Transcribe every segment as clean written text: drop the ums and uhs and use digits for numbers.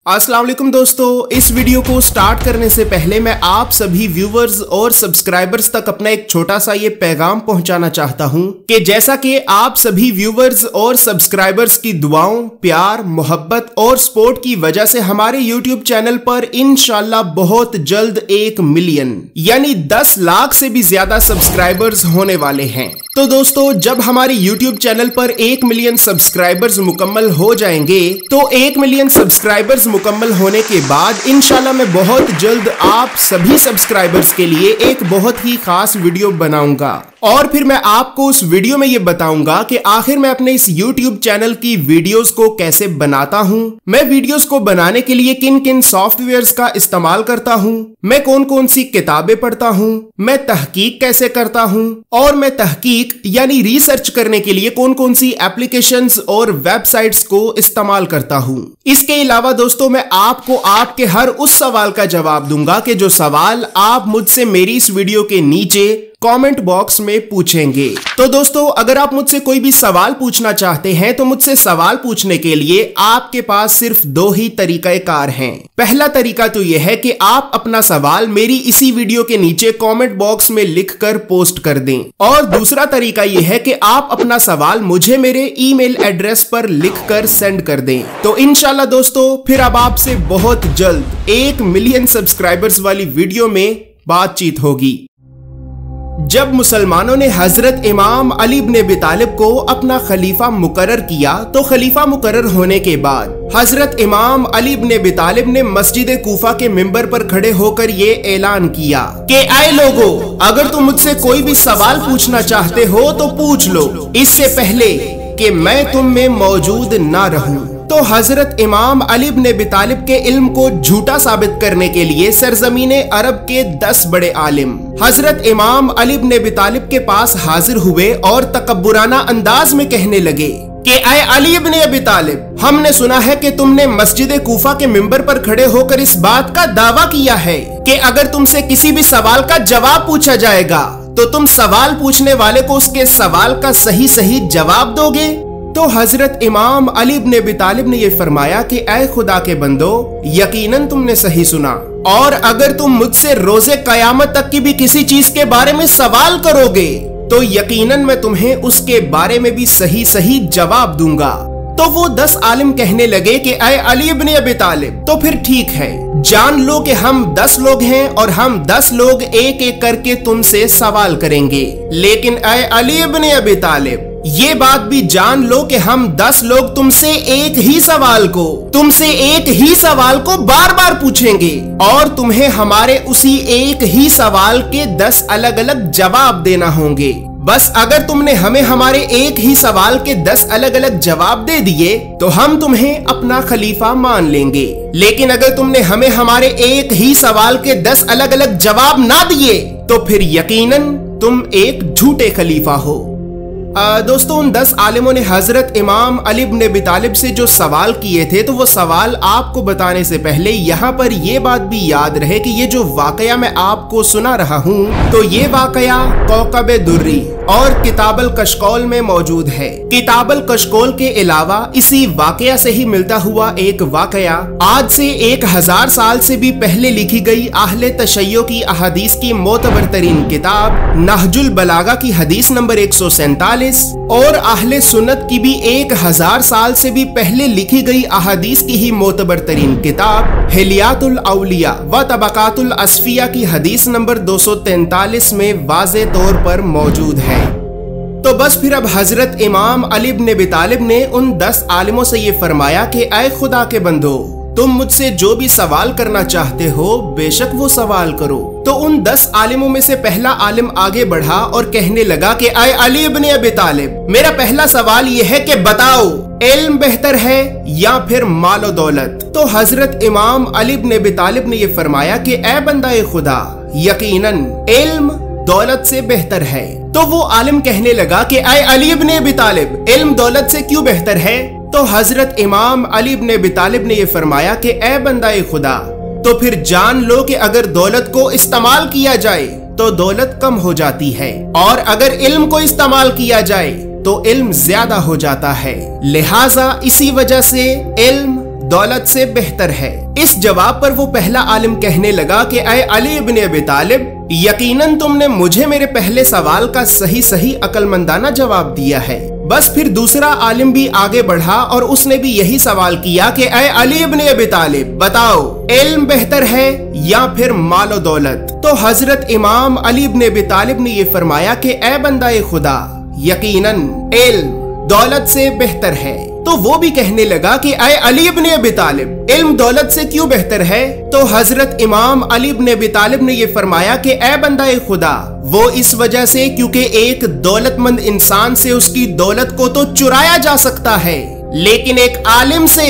अस्सलाम वालेकुम दोस्तों, इस वीडियो को स्टार्ट करने से पहले मैं आप सभी व्यूवर्स और सब्सक्राइबर्स तक अपना एक छोटा सा ये पैगाम पहुंचाना चाहता हूं कि जैसा कि आप सभी व्यूवर्स और सब्सक्राइबर्स की दुआओं, प्यार, मोहब्बत और सपोर्ट की वजह से हमारे यूट्यूब चैनल पर इंशाल्लाह बहुत जल्द 1 मिलियन यानी 10 लाख से भी ज्यादा सब्सक्राइबर्स होने वाले हैं। तो दोस्तों, जब हमारे यूट्यूब चैनल पर 1 मिलियन सब्सक्राइबर्स मुकम्मल हो जाएंगे तो 1 मिलियन सब्सक्राइबर्स मुकम्मल होने के बाद इंशाल्लाह मैं बहुत जल्द आप सभी सब्सक्राइबर्स के लिए एक बहुत ही खास वीडियो बनाऊंगा और फिर मैं आपको उस वीडियो में ये बताऊंगा कि आखिर मैं अपने इस YouTube चैनल की वीडियोस को कैसे बनाता हूं, मैं वीडियोस को बनाने के लिए किन किन सॉफ्टवेयर्स का इस्तेमाल करता हूं, मैं कौन कौन सी किताबें पढ़ता हूं, मैं तहकीक कैसे करता हूं और मैं तहकीक यानी रिसर्च करने के लिए कौन कौन सी एप्लीकेशंस और वेबसाइट्स को इस्तेमाल करता हूं। इसके अलावा दोस्तों, मैं आपको आपके हर उस सवाल का जवाब दूंगा कि जो सवाल आप मुझसे मेरी इस वीडियो के नीचे कमेंट बॉक्स में पूछेंगे। तो दोस्तों, अगर आप मुझसे कोई भी सवाल पूछना चाहते हैं तो मुझसे सवाल पूछने के लिए आपके पास सिर्फ 2 ही तरीकाकार हैं। पहला तरीका तो यह है कि आप अपना सवाल मेरी इसी वीडियो के नीचे कमेंट बॉक्स में लिखकर पोस्ट कर दें और दूसरा तरीका यह है कि आप अपना सवाल मुझे मेरे ईमेल एड्रेस पर लिखकर सेंड कर दें। तो इंशाल्लाह दोस्तों, फिर अब आपसे बहुत जल्द 1 मिलियन सब्सक्राइबर्स वाली वीडियो में बातचीत होगी। जब मुसलमानों ने हजरत इमाम अली इब्न अबी तालिब को अपना खलीफा मुकर्रर किया तो खलीफा मुकर्रर होने के बाद हजरत इमाम अली इब्न अबी तालिब ने मस्जिद कूफा के मिंबर पर खड़े होकर ये ऐलान किया कि आए लोगों, अगर तुम मुझसे कोई भी सवाल पूछना चाहते हो तो पूछ लो, इससे पहले कि मैं तुम में मौजूद ना रहूं। तो हजरत इमाम अली इब्न अबी तालिब के इल्म को झूठा साबित करने के लिए सरजमीने अरब के 10 बड़े आलिम हजरत इमाम अली इब्न अबी तालिब के पास हाजिर हुए और तकब्बुराना अंदाज में कहने लगे कि आए अली इब्न अबी तालिब, हमने सुना है कि तुमने मस्जिद कूफा के मिंबर पर खड़े होकर इस बात का दावा किया है कि अगर तुमसे किसी भी सवाल का जवाब पूछा जाएगा तो तुम सवाल पूछने वाले को उसके सवाल का सही जवाब दोगे। तो हजरत इमाम अली इब्न अबी तालिब ने यह फरमाया कि ऐ खुदा के बंदो, यकीनन तुमने सही सुना और अगर तुम मुझसे रोजे कयामत तक की भी किसी चीज के बारे में सवाल करोगे तो यकीनन मैं तुम्हें उसके बारे में भी सही जवाब दूंगा। तो वो 10 आलिम कहने लगे कि ऐ अली इब्न अबी तालिब, तो फिर ठीक है, जान लो कि हम 10 लोग हैं और हम 10 लोग एक एक करके तुमसे सवाल करेंगे। लेकिन ऐ अली इब्न अबी तालिब, ये बात भी जान लो कि हम 10 लोग तुमसे एक ही सवाल को बार बार पूछेंगे और तुम्हें हमारे उसी एक ही सवाल के 10 अलग अलग जवाब देना होंगे। बस अगर तुमने हमें हमारे एक ही सवाल के 10 अलग अलग जवाब दे दिए तो हम तुम्हें अपना खलीफा मान लेंगे, लेकिन अगर तुमने हमें हमारे एक ही सवाल के 10 अलग अलग जवाब ना दिए तो फिर यकीनन तुम एक झूठे खलीफा हो। दोस्तों, उन 10 आलिमों ने हजरत इमाम अली इब्न अबी तालिब से जो सवाल किए थे तो वो सवाल आपको बताने से पहले यहाँ पर ये बात भी याद रहे कि ये जो वाकया मैं आपको सुना रहा हूँ तो ये वाकया कौकब दुर्री और किताबुल कशकौल में मौजूद है। किताबुल कशकौल के अलावा इसी वाकया से ही मिलता हुआ एक वाकया आज से 1000 साल से भी पहले लिखी गई अहले तशय्यो की अहादीस की मोतबर तरीन किताब नहजुल बलागा की हदीस नंबर 147 और अहले सुन्नत की भी 1000 साल से भी पहले लिखी गई अहादीस की ही मोतबर तरीन किताब हिलियातुल औलिया व तबकातुल अस्फिया की हदीस नंबर 243 में वाज़े तौर पर मौजूद है। तो बस फिर अब हजरत इमाम अली इब्न अबी तालिब ने उन 10 आलिमों से ये फरमाया कि ऐ खुदा के बंदो, तुम मुझसे जो भी सवाल करना चाहते हो बेशक वो सवाल करो। तो उन 10 आलिमों में से पहला आलिम आगे बढ़ा और कहने लगा कि ऐ अली इब्न अबी तालिब, मेरा पहला सवाल ये है कि बताओ, इल्म बेहतर है या फिर मालो दौलत। तो हजरत इमाम अली इब्न अबी तालिब ने यह फरमाया कि ऐ बंदा खुदा, यकीनन इल्म दौलत से बेहतर है। तो वो आलिम कहने लगा कि ऐ अली इब्न अबी तालिब, इल्म दौलत से क्यों बेहतर है? तो हजरत इमाम अली इब्न अबी तालिब ने यह फरमाया कि ऐ बंदा खुदा, तो फिर जान लो कि अगर दौलत को इस्तेमाल किया जाए तो दौलत कम हो जाती है और अगर इल्म को इस्तेमाल किया जाए तो इल्म ज्यादा हो जाता है। लिहाजा इसी वजह से इल्म दौलत से बेहतर है। इस जवाब पर वो पहला आलिम कहने लगा कि ऐ अली इब्न अबी तालिब, यकीनन तुमने मुझे मेरे पहले सवाल का सही अक्लमंदाना जवाब दिया है। बस फिर दूसरा आलिम भी आगे बढ़ा और उसने भी यही सवाल किया कि ऐ अली इब्न अबी तालिब, बताओ इल्म बेहतर है या फिर मालो दौलत? तो हजरत इमाम अली इब्न अबी तालिब ने ये फरमाया कि ऐ बंदाए खुदा, यकीनन इल्म दौलत से बेहतर है। तो वो भी कहने लगा कि ऐ अली इब्न अबी तालिब, इल्म दौलत से क्यों बेहतर है? तो हजरत इमाम अली इब्न अबी तालिब ने ये फरमाया कि ऐ बंदाए खुदा, वो इस वजह से क्योंकि एक दौलतमंद इंसान से उसकी दौलत को तो चुराया जा सकता है, लेकिन एक आलिम से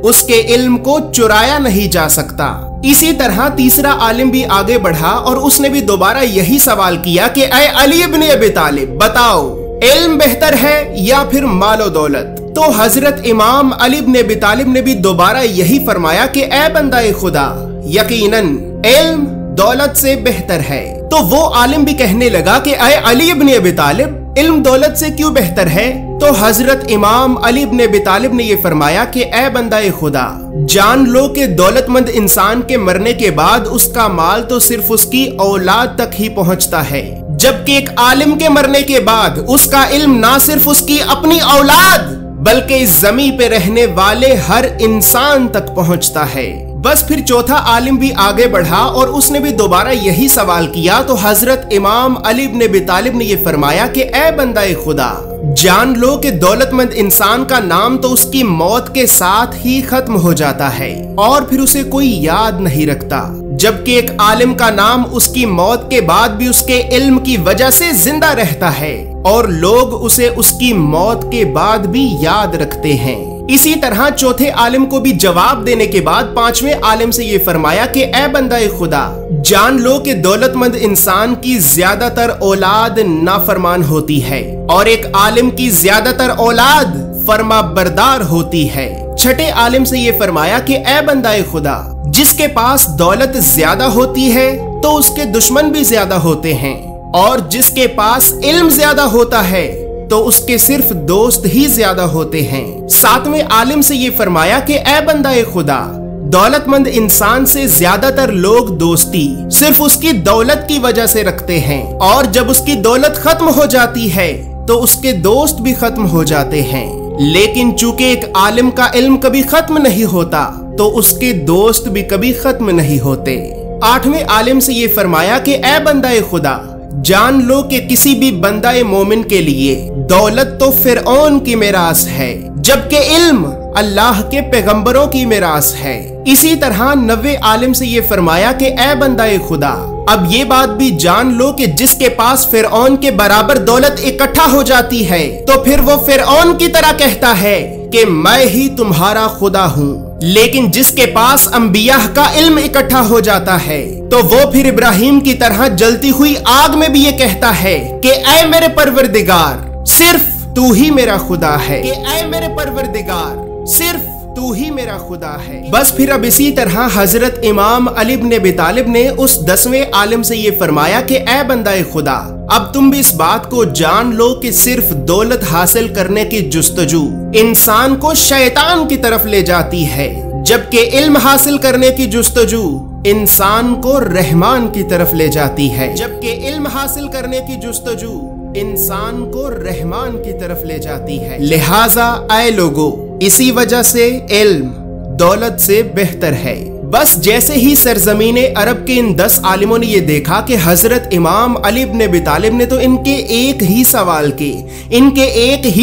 उसके इल्म को चुराया नहीं जा सकता। इसी तरह तीसरा आलिम भी आगे बढ़ा और उसने भी दोबारा यही सवाल किया कि ऐ अली इब्न अबी तालिब, बताओ इल्म बेहतर है या फिर मालो दौलत? तो हजरत इमाम अली इब्न अबी तालिब ने भी दोबारा यही फरमाया कि ऐ बंदाए खुदा, यकीनन इल्म दौलत से बेहतर है। तो वो आलिम भी कहने लगा कि ऐ अली इब्न अबी तालिब, इल्म दौलत से क्यों बेहतर है? तो हजरत इमाम अली इब्न अबी तालिब ने ये फरमाया कि ऐ बंदाए खुदा, जान लो कि दौलतमंद इंसान के मरने के बाद उसका माल तो सिर्फ उसकी औलाद तक ही पहुंचता है, जबकि एक आलिम के मरने के बाद उसका इल्म ना सिर्फ उसकी अपनी औलाद बल्कि इस जमीन पे रहने वाले हर इंसान तक पहुंचता है। बस फिर चौथा आलिम भी आगे बढ़ा और उसने भी दोबारा यही सवाल किया। तो हजरत इमाम अली इब्न अबी तालिब ने यह फरमाया कि ऐ बंदाए खुदा, जान लो कि दौलतमंद इंसान का नाम तो उसकी मौत के साथ ही खत्म हो जाता है और फिर उसे कोई याद नहीं रखता, जबकि एक आलिम का नाम उसकी मौत के बाद भी उसके इल्म की वजह से जिंदा रहता है और लोग उसे उसकी मौत के बाद भी याद रखते हैं। इसी तरह चौथे आलिम को भी जवाब देने के बाद पांचवें आलिम से ये फरमाया कि ऐ बंदाए खुदा, जान लो कि दौलतमंद इंसान की ज्यादातर औलाद नाफरमान होती है और एक आलिम की ज्यादातर औलाद फरमा बरदार होती है। छठे आलिम से ये फरमाया कि ऐ बंदाए खुदा, जिसके पास दौलत ज्यादा होती है तो उसके दुश्मन भी ज्यादा होते हैं और जिसके पास इल्म ज्यादा होता है तो उसके सिर्फ दोस्त ही ज्यादा होते हैं। सातवें आलिम से ये फरमाया कि ऐ बंदाए खुदा, दौलतमंद इंसान से ज्यादातर लोग दोस्ती सिर्फ उसकी दौलत की वजह से रखते हैं और जब उसकी दौलत खत्म हो जाती है तो उसके दोस्त भी खत्म हो जाते हैं। लेकिन चूंकि एक आलिम का इल्म कभी खत्म नहीं होता तो उसके दोस्त भी कभी खत्म नहीं होते। आठवें आलिम से ये फरमाया कि ऐ बंदाए खुदा, जान लो कि किसी भी बंदाए मोमिन के लिए दौलत तो फिरऔन की मिरास है, जबकि इल्म अल्लाह के पैगंबरों की मिरास है। इसी तरह 90 आलिम से ये फरमाया कि ऐ बंदाए खुदा, अब ये बात भी जान लो कि जिसके पास फिरऔन के बराबर दौलत इकट्ठा हो जाती है तो फिर वो फिरऔन की तरह कहता है कि मैं ही तुम्हारा खुदा हूँ, लेकिन जिसके पास अंबिया का इल्म इकट्ठा हो जाता है तो वो फिर इब्राहिम की तरह जलती हुई आग में भी ये कहता है कि ऐ मेरे परवरदिगार, सिर्फ तू ही मेरा खुदा है, कि ऐ मेरे परवरदिगार, सिर्फ तू ही मेरा खुदा है। बस फिर अब इसी तरह हजरत इमाम अली इब्न अबी तालिब ने उस 10वें आलिम से ये फरमाया कि ऐ बंदाए खुदा, अब तुम भी इस बात को जान लो कि सिर्फ दौलत हासिल करने की जुस्तजू इंसान को शैतान की तरफ ले जाती है, जबकि इल्म हासिल करने की जुस्तजू इंसान को रहमान की तरफ ले जाती है, जबकि इल्म हासिल करने की जुस्तजू इंसान को रहमान की तरफ ले जाती है। लिहाजा ऐ लोगो, इसी वजह से इल्म दौलत से बेहतर है। बस जैसे ही सरजमीन अरब के इन 10 आलिमों ने ये देखा कि हजरत इमाम अली इब्न अबी तालिब ने तो इनके एक ही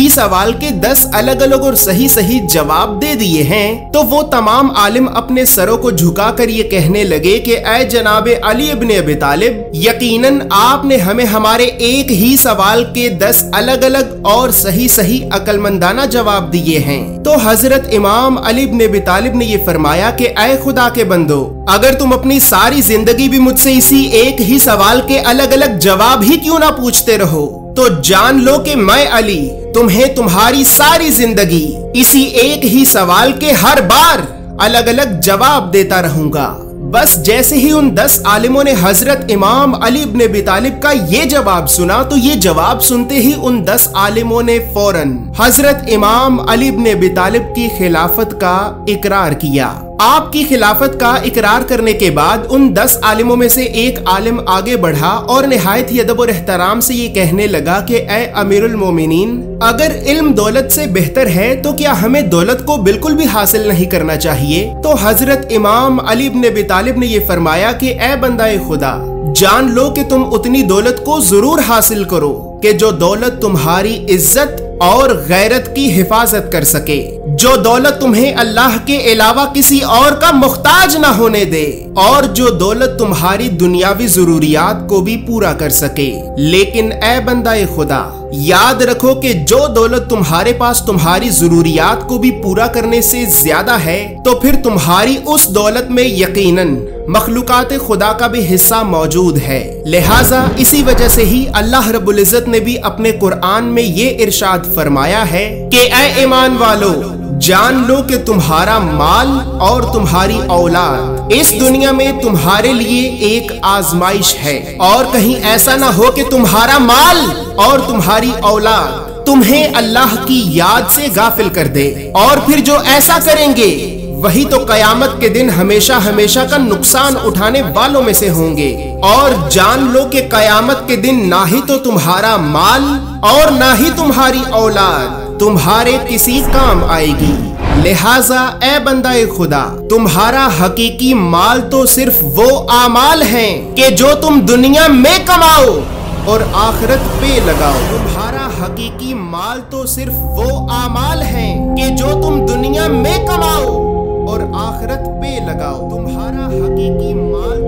सवाल के 10 अलग अलग और सही सही जवाब दे दिए हैं, तो वो तमाम आलिम अपने सरों को झुकाकर ये कहने लगे कि ऐ जनाबे अली इब्न अबी तालिब, यकीनन आपने हमें हमारे एक ही सवाल के 10 अलग अलग और सही सही अक्लमंदाना जवाब दिए हैं। तो हजरत इमाम अली इब्न अबी तालिब ने ये फरमाया कि ऐ खुदा के बंदो, अगर तुम अपनी सारी जिंदगी भी मुझसे इसी एक ही सवाल के अलग अलग जवाब ही क्यों ना पूछते रहो, तो जान लो कि मैं अली तुम्हें तुम्हारी सारी जिंदगी इसी एक ही सवाल के हर बार अलग अलग जवाब देता रहूंगा। बस जैसे ही उन 10 आलिमों ने हजरत इमाम अली इब्न अबी तालिब का ये जवाब सुना, तो ये जवाब सुनते ही उन 10 आलिमों ने फौरन हजरत इमाम अली इब्न अबी तालिब की खिलाफत का इकरार किया। आपकी खिलाफत का इकरार करने के बाद उन 10 आलिमों में से एक आलिम आगे बढ़ा और निहायत ही अदब और एहतराम से ये कहने लगा कि ए अमीरुल मोमिनीन, अगर इल्म दौलत से बेहतर है तो क्या हमें दौलत को बिल्कुल भी हासिल नहीं करना चाहिए? तो हजरत इमाम अली इब्न अबी तालिब ने ये फरमाया कि ए बंदाए खुदा, जान लो कि तुम उतनी दौलत को जरूर हासिल करो कि जो दौलत तुम्हारी इज्जत और गैरत की हिफाजत कर सके, जो दौलत तुम्हें अल्लाह के अलावा किसी और का मुख्ताज ना होने दे, और जो दौलत तुम्हारी दुनियावी जरूरियात को भी पूरा कर सके। लेकिन ए बंदाए खुदा, याद रखो कि जो दौलत तुम्हारे पास तुम्हारी जरूरियात को भी पूरा करने से ज्यादा है, तो फिर तुम्हारी उस दौलत में यकीनन मखलूकात खुदा का भी हिस्सा मौजूद है। लिहाजा इसी वजह से ही अल्लाह रब्बुल इज्जत ने भी अपने कुरान में ये इरशाद फरमाया है कि ए ईमान वालो, जान लो कि तुम्हारा माल और तुम्हारी औलाद इस दुनिया में तुम्हारे लिए एक आजमाइश है, और कहीं ऐसा ना हो कि तुम्हारा माल और तुम्हारी औलाद तुम्हें अल्लाह की याद से गाफिल कर दे, और फिर जो ऐसा करेंगे वही तो कयामत के दिन हमेशा हमेशा का नुकसान उठाने वालों में से होंगे। और जान लो कि कयामत के दिन ना ही तो तुम्हारा माल और ना ही तुम्हारी औलाद तुम्हारे किसी काम आएगी। लिहाजा ए बंदाए खुदा, तुम्हारा हकीकी माल तो सिर्फ वो आमाल हैं कि जो तुम दुनिया में कमाओ और आखिरत पे लगाओ। तुम्हारा हकीकी माल तो सिर्फ वो आमाल हैं कि जो तुम दुनिया में कमाओ और आखिरत पे लगाओ। तुम्हारा हकीकी माल